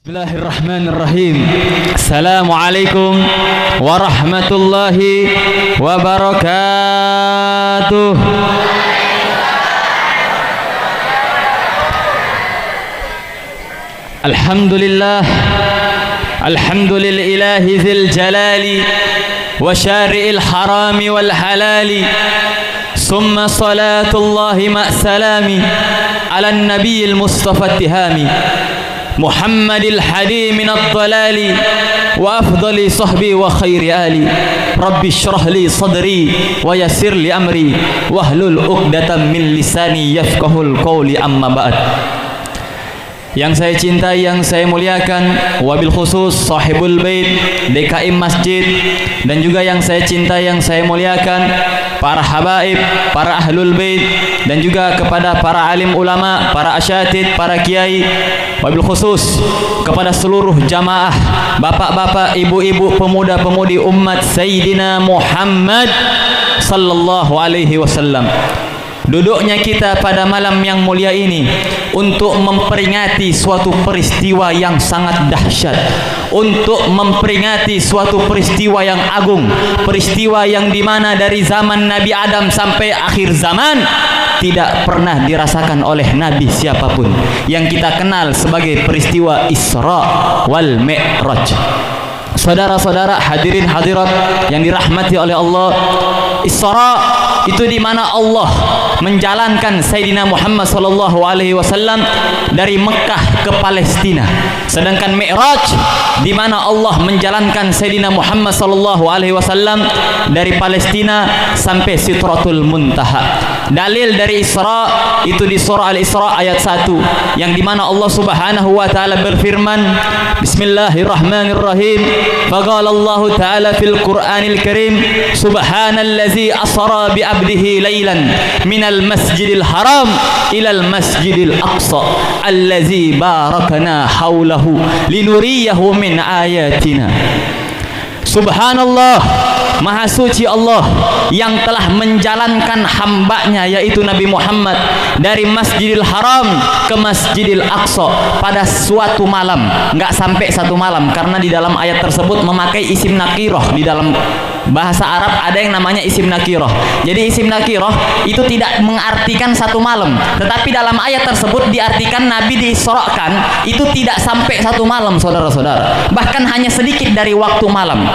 Bismillahirrahmanirrahim. Assalamualaikum warahmatullahi wabarakatuh. Alhamdulillah, alhamdulillahi dzil jalali wa syari'il harami wal halali. Summa salatullahi ma salami ala nabiyil mustafa tihami Muhammadil hadi minad dalali wa afdali sahbi wa khairi ali. Rabbi syrah li sadri wa yassir li amri wahlul uqdatan min lisani yafqahul qawli, amma ba'd. Yang saya cintai, yang saya muliakan, wabil khusus sahibul bait DKI Masjid, dan juga yang saya cintai, yang saya muliakan, para habaib, para ahlul bait, dan juga kepada para alim ulama, para asyatid, para kiai, wabil khusus kepada seluruh jamaah, bapak-bapak, ibu-ibu, pemuda-pemudi umat Sayyidina Muhammad sallallahu alaihi wasallam. Duduknya kita pada malam yang mulia ini untuk memperingati suatu peristiwa yang sangat dahsyat, untuk memperingati suatu peristiwa yang agung, peristiwa yang dimana dari zaman Nabi Adam sampai akhir zaman tidak pernah dirasakan oleh Nabi siapapun, yang kita kenal sebagai peristiwa Isra wal Mi'raj. Saudara-saudara, hadirin hadirat yang dirahmati oleh Allah, Isra itu di mana Allah menjalankan Sayyidina Muhammad sallallahu alaihi wasallam dari Mekah ke Palestina. Sedangkan Mi'raj di mana Allah menjalankan Sayyidina Muhammad sallallahu alaihi wasallam dari Palestina sampai Sidratul Muntaha. Dalil dari Isra itu di surah Al-Isra ayat 1, yang di mana Allah Subhanahu wa taala berfirman, Bismillahirrahmanirrahim. Faqala Allah taala fil Qur'anil Karim, Subhanallazi asra bi 'abdihi lailan minal masjidil haram ilal masjidil aqsa allazi barakna haulahu linuriyahu min ayatina. Subhanallah, maha suci Allah yang telah menjalankan hambanya yaitu Nabi Muhammad dari Masjidil Haram ke Masjidil Aqsa pada suatu malam. Enggak sampai satu malam, karena di dalam ayat tersebut memakai isim nakirah. Di dalam bahasa Arab ada yang namanya isim nakirah. Jadi isim nakirah itu tidak mengartikan satu malam, tetapi dalam ayat tersebut diartikan Nabi diisrakan itu tidak sampai satu malam, saudara-saudara, bahkan hanya sedikit dari waktu malam.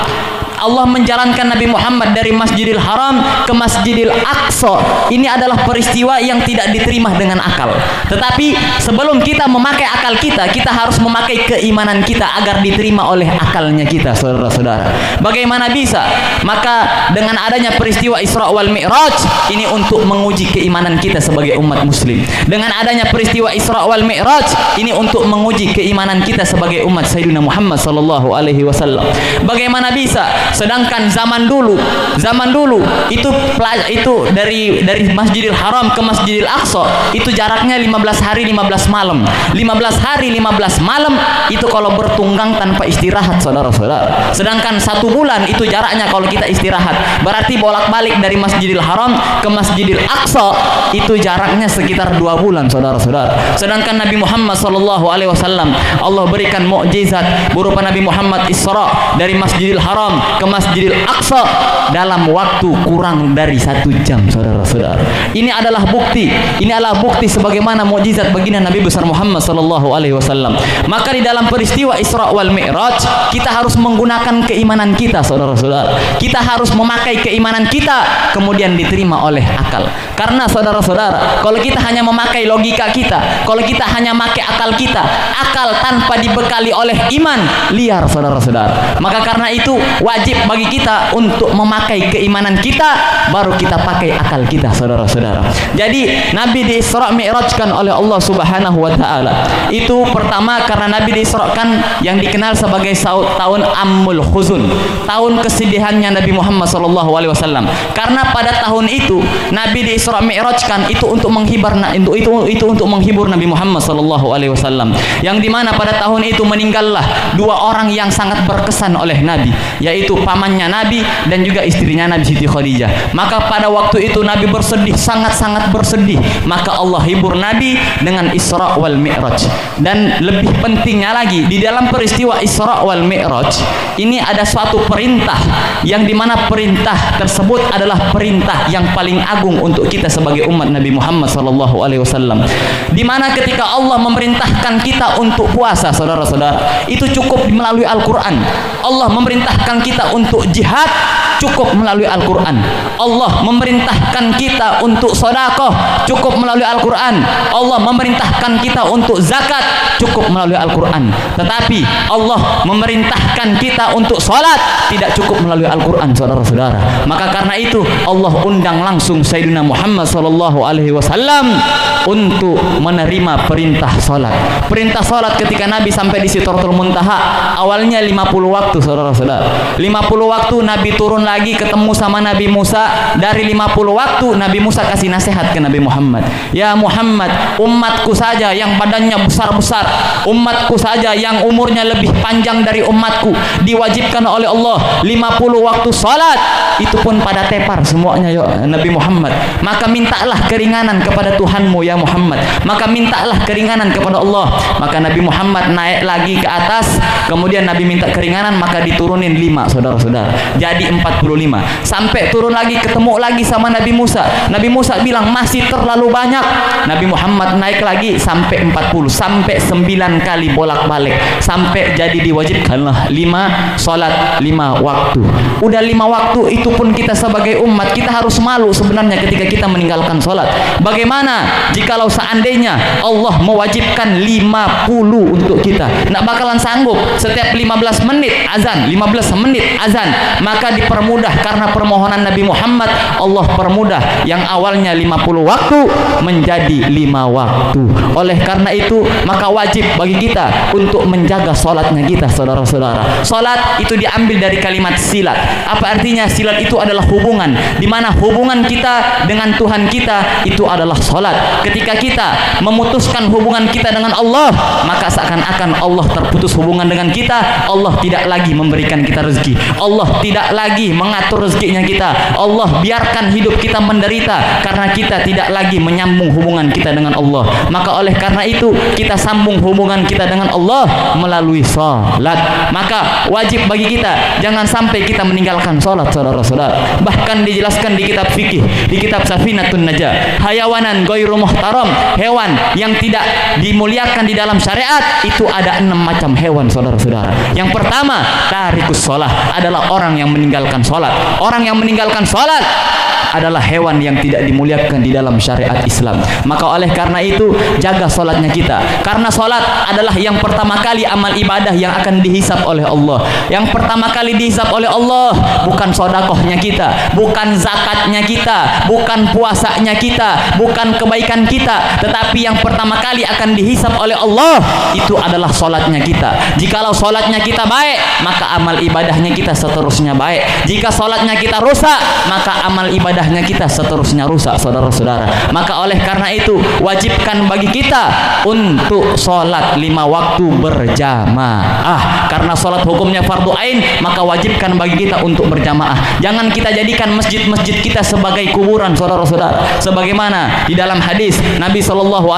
Allah menjalankan Nabi Muhammad dari Masjidil Haram ke Masjidil Aqsa. Ini adalah peristiwa yang tidak diterima dengan akal. Tetapi sebelum kita memakai akal kita, kita harus memakai keimanan kita agar diterima oleh akalnya kita, saudara-saudara. Bagaimana bisa? Maka dengan adanya peristiwa Isra wal Mi'raj ini untuk menguji keimanan kita sebagai umat muslim. Dengan adanya peristiwa Isra wal Mi'raj ini untuk menguji keimanan kita sebagai umat Sayyidina Muhammad sallallahu alaihi wasallam. Bagaimana bisa? Sedangkan zaman dulu itu dari Masjidil Haram ke Masjidil Aqsa itu jaraknya 15 hari 15 malam. 15 hari 15 malam itu kalau bertunggang tanpa istirahat, saudara-saudara. Sedangkan 1 bulan itu jaraknya kalau kita istirahat. Berarti bolak-balik dari Masjidil Haram ke Masjidil Aqsa itu jaraknya sekitar 2 bulan, saudara-saudara. Sedangkan Nabi Muhammad sallallahu alaihi wasallam Allah berikan mukjizat berupa Nabi Muhammad Isra dari Masjidil Haram ke Masjidil Aqsa dalam waktu kurang dari 1 jam, saudara-saudara. Ini adalah bukti sebagaimana mukjizat baginda Nabi besar Muhammad sallallahu alaihi wasallam. Maka di dalam peristiwa Isra wal Mi'raj kita harus menggunakan keimanan kita, saudara-saudara. Kita harus memakai keimanan kita kemudian diterima oleh akal. Karena saudara-saudara, kalau kita hanya memakai logika kita, kalau kita hanya memakai akal kita, akal tanpa dibekali oleh iman liar, saudara-saudara. Maka karena itu wajib bagi kita untuk memakai keimanan kita, baru kita pakai akal kita, saudara-saudara. Jadi Nabi diisra mi'rajkan oleh Allah Subhanahu wa taala. Itu pertama karena Nabi diisrakan yang dikenal sebagai tahun Ammul Huzun, tahun kesedihannya Nabi Muhammad sallallahu alaihi wasallam. Karena pada tahun itu Nabi diisra mi'rajkan itu untuk menghibur untuk menghibur Nabi Muhammad sallallahu alaihi wasallam. Yang dimana pada tahun itu meninggallah 2 orang yang sangat berkesan oleh Nabi, yaitu pamannya Nabi dan juga istrinya Nabi Siti Khadijah. Maka pada waktu itu Nabi bersedih, sangat-sangat bersedih. Maka Allah hibur Nabi dengan Isra wal Mi'raj. Dan lebih pentingnya lagi, di dalam peristiwa Isra wal Mi'raj ini ada suatu perintah yang dimana perintah tersebut adalah perintah yang paling agung untuk kita sebagai umat Nabi Muhammad SAW. Dimana ketika Allah memerintahkan kita untuk puasa, saudara-saudara, itu cukup melalui Al-Quran. Allah memerintahkan kita untuk jihad, cukup melalui Al-Quran. Allah memerintahkan kita untuk sedekah, cukup melalui Al-Quran. Allah memerintahkan kita untuk zakat, cukup melalui Al-Quran. Tetapi Allah memerintahkan kita untuk sholat, tidak cukup melalui Al-Quran, saudara-saudara. Maka karena itu Allah undang langsung Sayyidina Muhammad SAW untuk menerima perintah sholat. Perintah sholat ketika Nabi sampai di Sidratul Muntaha, awalnya 50 waktu, saudara-saudara. 50 waktu Nabi turun lagi ketemu sama Nabi Musa. Dari 50 waktu Nabi Musa kasih nasihat ke Nabi Muhammad. Ya Muhammad, umatku saja yang badannya besar-besar, umatku saja yang umurnya lebih panjang dari umatku, diwajibkan oleh Allah 50 waktu salat, itu pun pada tepar semuanya ya Nabi Muhammad. Maka mintalah keringanan kepada Tuhanmu ya Muhammad. Maka mintalah keringanan kepada Allah. Maka Nabi Muhammad naik lagi ke atas, kemudian Nabi minta keringanan, maka diturunin 5, saudara-saudara. Jadi 45. Sampai turun lagi, ketemu lagi sama Nabi Musa. Nabi Musa bilang masih terlalu banyak. Nabi Muhammad naik lagi sampai 40, sampai 9 kali bolak-balik, sampai jadi diwajibkanlah 5 salat 5 waktu. Udah 5 waktu, itu pun kita sebagai umat kita harus malu sebenarnya ketika kita meninggalkan salat. Bagaimana jikalau seandainya Allah mewajibkan 50 untuk kita? Nggak bakalan sanggup. Setiap 15 menit azan, 15 menit azan. Maka dipermudah karena permohonan Nabi Muhammad, Allah permudah yang awalnya 50 waktu menjadi 5 waktu. Oleh karena itu maka wajib bagi kita untuk menjaga salatnya kita, saudara-saudara. Salat itu diambil dari kalimat silat. Apa artinya? Silat itu adalah hubungan, di mana hubungan kita dengan Tuhan kita itu adalah salat. Ketika kita memutuskan hubungan kita dengan Allah, maka seakan-akan Allah terputus hubungan dengan kita. Allah tidak lagi memberikan kita rezeki, Allah tidak lagi mengatur rezekinya kita. Allah biarkan hidup kita menderita karena kita tidak lagi menyambung hubungan kita dengan Allah. Maka oleh karena itu kita sambung hubungan kita dengan Allah melalui salat. Maka wajib bagi kita jangan sampai kita meninggalkan salat, saudara-saudara. Bahkan dijelaskan di kitab fikih, di kitab Safinatun Najah, hayawanan ghairu muhtaram, hewan yang tidak dimuliakan di dalam syariat itu ada 6 macam hewan, saudara-saudara. Yang pertama, tarikus shalah, adalah orang yang meninggalkan salat. Orang yang meninggalkan salat adalah hewan yang tidak dimuliakan di dalam syariat Islam. Maka oleh karena itu jaga salatnya kita, karena salat adalah yang pertama kali amal ibadah yang akan dihisap oleh Allah. Yang pertama kali dihisap oleh Allah bukan sedekahnya kita, bukan zakatnya kita, bukan puasanya kita, bukan kebaikan kita, tetapi yang pertama kali akan dihisap oleh Allah itu adalah salatnya kita. Jikalau salatnya kita baik, maka amal ibadahnya kita seterusnya baik. Jika salatnya kita rusak, maka amal ibadah kita seterusnya rusak, saudara-saudara. Maka oleh karena itu wajibkan bagi kita untuk sholat 5 waktu berjamaah. Karena sholat hukumnya fardu ain, maka wajibkan bagi kita untuk berjamaah. Jangan kita jadikan masjid-masjid kita sebagai kuburan, saudara-saudara. Sebagaimana di dalam hadis Nabi SAW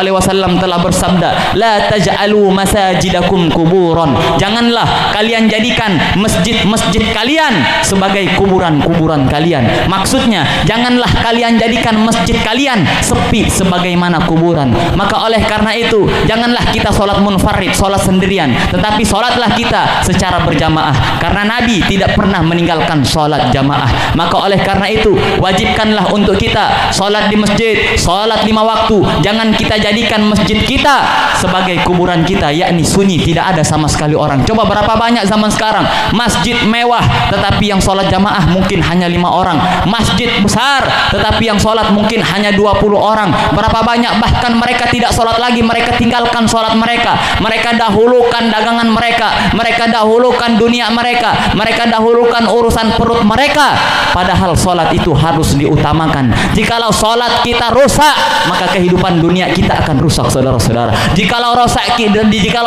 telah bersabda, la taj'alu masajidakum kuburan. Janganlah kalian jadikan masjid-masjid kalian sebagai kuburan-kuburan kalian. Maksudnya janganlah kalian jadikan masjid kalian sepi sebagaimana kuburan. Maka oleh karena itu janganlah kita sholat munfarid, sholat sendirian, tetapi sholatlah kita secara berjamaah. Karena Nabi tidak pernah meninggalkan sholat jamaah. Maka oleh karena itu wajibkanlah untuk kita sholat di masjid, sholat 5 waktu. Jangan kita jadikan masjid kita sebagai kuburan kita, yakni sunyi, tidak ada sama sekali orang. Coba berapa banyak zaman sekarang masjid mewah, tetapi yang sholat jamaah mungkin hanya 5 orang. Masjid besar besar, tetapi yang sholat mungkin hanya 20 orang. Berapa banyak bahkan mereka tidak sholat lagi, mereka tinggalkan sholat mereka, mereka dahulukan dagangan mereka, mereka dahulukan dunia mereka, mereka dahulukan urusan perut mereka. Padahal sholat itu harus diutamakan. Jikalau sholat kita rusak, maka kehidupan dunia kita akan rusak, saudara-saudara. Jikalau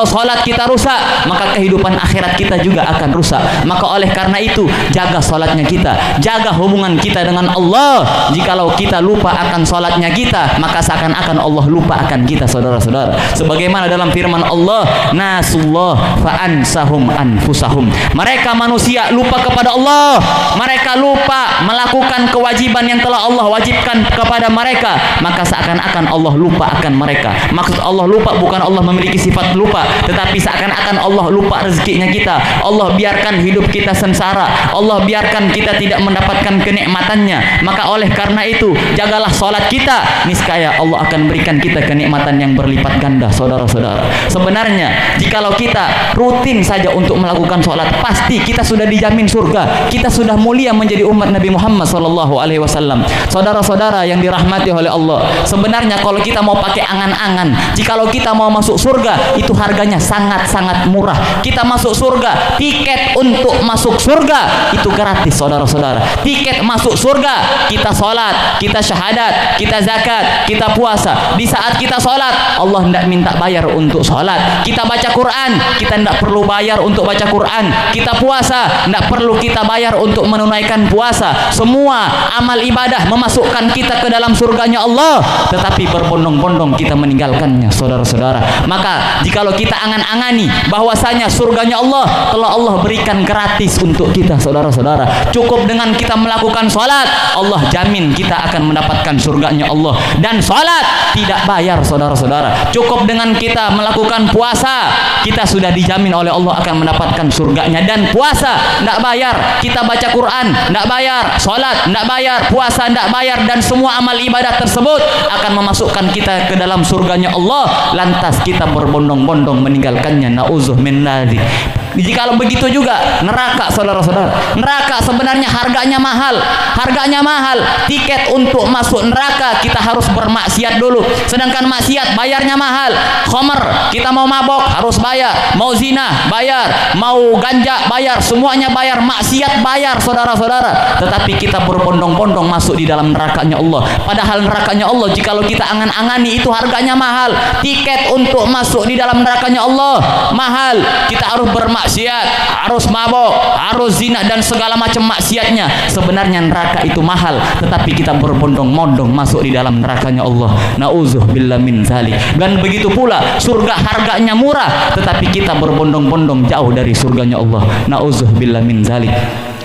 sholat kita rusak, maka kehidupan akhirat kita juga akan rusak. Maka oleh karena itu, jaga sholatnya kita, jaga hubungan kita dengan Allah. Jikalau kita lupa akan sholatnya kita, maka seakan-akan Allah lupa akan kita, saudara-saudara. Sebagaimana dalam firman Allah, nasullah fa'ansahum anfusahum. Mereka manusia lupa kepada Allah, mereka lupa melakukan kewajiban yang telah Allah wajibkan kepada mereka, maka seakan-akan Allah lupa akan mereka. Maksud Allah lupa bukan Allah memiliki sifat lupa, tetapi seakan-akan Allah lupa rezekinya kita. Allah biarkan hidup kita sengsara, Allah biarkan kita tidak mendapatkan kenikmatannya. Maka oleh karena itu, jagalah sholat kita, niscaya Allah akan berikan kita kenikmatan yang berlipat ganda, saudara-saudara. Sebenarnya jikalau kita rutin saja untuk melakukan sholat, pasti kita sudah dijamin surga, kita sudah mulia menjadi umat Nabi Muhammad SAW. Saudara-saudara yang dirahmati oleh Allah, sebenarnya kalau kita mau pakai angan-angan, jikalau kita mau masuk surga, itu harganya sangat-sangat murah. Kita masuk surga, tiket untuk masuk surga itu gratis, saudara-saudara. Tiket masuk surga, kita sholat, kita syahadat, kita zakat, kita puasa. Di saat kita sholat, Allah tidak minta bayar untuk sholat. Kita baca Quran, kita tidak perlu bayar untuk baca Quran. Kita puasa, tidak perlu kita bayar untuk menunaikan puasa. Semua amal ibadah memasukkan kita ke dalam surganya Allah, tetapi berbondong-bondong kita meninggalkannya, saudara-saudara. Maka jikalau kita angan-angani bahwasanya surganya Allah telah Allah berikan gratis untuk kita, saudara-saudara. Cukup dengan kita melakukan sholat, Allah jamin kita akan mendapatkan surganya Allah. Dan sholat tidak bayar, saudara-saudara. Cukup dengan kita melakukan puasa, kita sudah dijamin oleh Allah akan mendapatkan surganya. Dan puasa tidak bayar, kita baca Quran tidak bayar, sholat tidak bayar, puasa tidak bayar, dan semua amal ibadah tersebut akan memasukkan kita ke dalam surganya Allah. Lantas kita berbondong-bondong meninggalkannya. Na'udzuh min dzalik. Jikalau begitu juga neraka, saudara-saudara. Neraka sebenarnya harganya mahal, harganya mahal. Tiket untuk masuk neraka kita harus bermaksiat dulu, sedangkan maksiat bayarnya mahal. Khamr, kita mau mabok harus bayar, mau zina bayar, mau ganja bayar, semuanya bayar. Maksiat bayar, saudara-saudara. Tetapi kita berbondong-bondong masuk di dalam nerakanya Allah. Padahal nerakanya Allah, jikalau kita angan-angani, itu harganya mahal. Tiket untuk masuk di dalam nerakanya Allah mahal. Kita harus bermaksiat, harus mabok, harus zina, dan segala macam maksiatnya. Sebenarnya neraka itu mahal, tetapi kita berbondong-bondong masuk di dalam nerakanya Allah. Na'udzubillah min dzalik. Dan begitu pula surga harganya murah, tetapi kita berbondong-bondong jauh dari surganya Allah. Na'udzubillah min dzalik.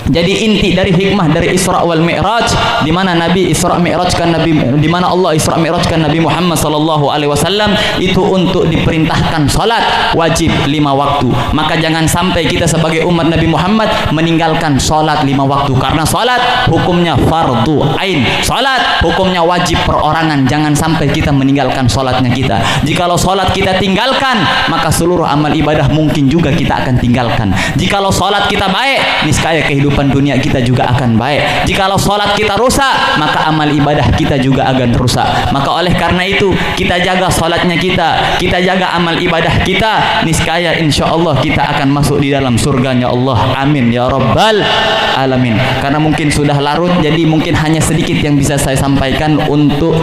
Jadi inti dari hikmah dari Isra wal Mi'raj, di mana Nabi Isra Mi'rajkan Nabi, di mana Allah Isra Mi'rajkan Nabi Muhammad sallallahu alaihi wasallam, itu untuk diperintahkan salat wajib 5 waktu. Maka jangan sampai kita sebagai umat Nabi Muhammad meninggalkan salat 5 waktu, karena salat hukumnya fardu ain. Salat hukumnya wajib perorangan. Jangan sampai kita meninggalkan salatnya kita. Jikalau salat kita tinggalkan, maka seluruh amal ibadah mungkin juga kita akan tinggalkan. Jikalau salat kita baik, niscaya kehidupan dunia kita juga akan baik. Jikalau sholat kita rusak, maka amal ibadah kita juga akan rusak. Maka oleh karena itu, kita jaga sholatnya kita jaga amal ibadah kita, niscaya insya Allah kita akan masuk di dalam surganya Allah. Amin ya rabbal alamin. Karena mungkin sudah larut, jadi mungkin hanya sedikit yang bisa saya sampaikan untuk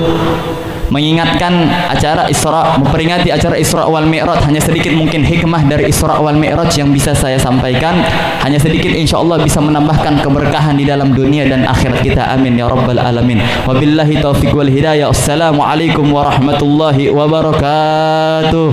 mengingatkan acara Isra, memperingati acara Isra wal Mi'raj. Hanya sedikit mungkin hikmah dari Isra wal Mi'raj yang bisa saya sampaikan. Hanya sedikit, insyaallah bisa menambahkan keberkahan di dalam dunia dan akhirat kita. Amin ya rabbal alamin. Wabillahi taufiq wal hidayah. Assalamualaikum warahmatullahi wabarakatuh.